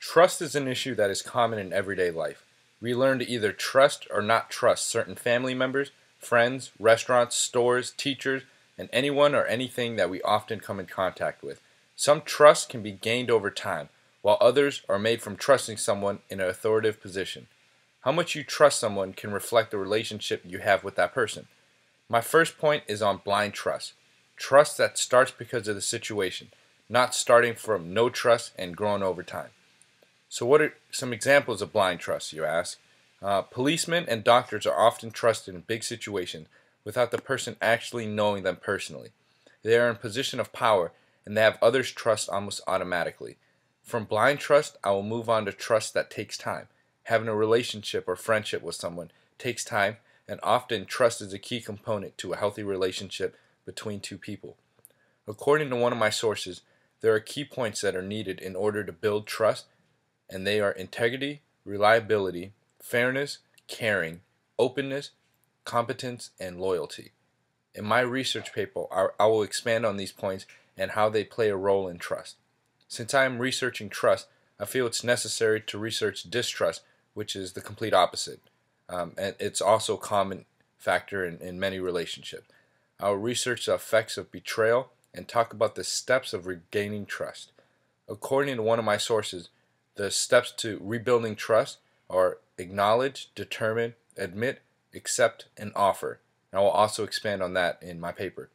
Trust is an issue that is common in everyday life. We learn to either trust or not trust certain family members, friends, restaurants, stores, teachers, and anyone or anything that we often come in contact with. Some trust can be gained over time, while others are made from trusting someone in an authoritative position. How much you trust someone can reflect the relationship you have with that person. My first point is on blind trust. Trust that starts because of the situation, not starting from no trust and growing over time. So, what are some examples of blind trust, you ask? Policemen and doctors are often trusted in big situations without the person actually knowing them personally. They are in a position of power and they have others' trust almost automatically. From blind trust, I will move on to trust that takes time. Having a relationship or friendship with someone takes time, and often trust is a key component to a healthy relationship between two people. According to one of my sources, there are key points that are needed in order to build trust, and they are integrity, reliability, fairness, caring, openness, competence, and loyalty. In my research paper, I will expand on these points and how they play a role in trust. Since I am researching trust, I feel it's necessary to research distrust, which is the complete opposite. And it's also a common factor in many relationships. I will research the effects of betrayal and talk about the steps of regaining trust. According to one of my sources, the steps to rebuilding trust are acknowledge, determine, admit, accept, and offer. And I will also expand on that in my paper.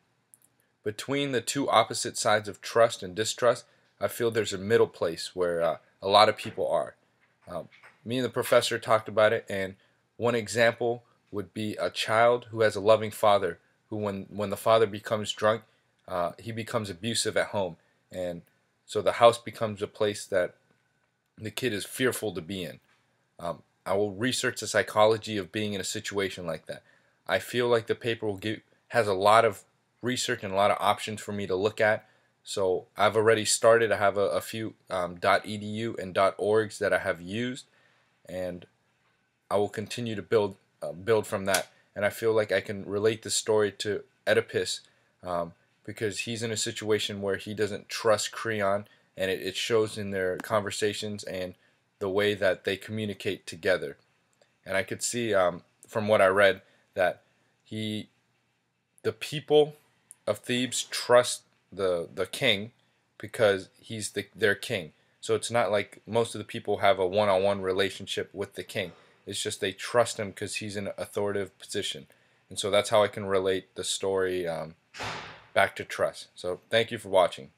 Between the two opposite sides of trust and distrust, I feel there's a middle place where a lot of people are. Me and the professor talked about it, and one example would be a child who has a loving father who, when the father becomes drunk, he becomes abusive at home. And so the house becomes a place that the kid is fearful to be in. I will research the psychology of being in a situation like that. I feel like the paper has a lot of research and a lot of options for me to look at. So I've already started. I have a few .edu and .orgs that I have used, and I will continue to build from that. And I feel like I can relate the story to Oedipus, because he's in a situation where he doesn't trust Creon, and it shows in their conversations and the way that they communicate together. And I could see, from what I read, that the people of Thebes trust the king because he's their king. So it's not like most of the people have a one-on-one relationship with the king. It's just they trust him because he's in an authoritative position. And so that's how I can relate the story back to trust. So thank you for watching.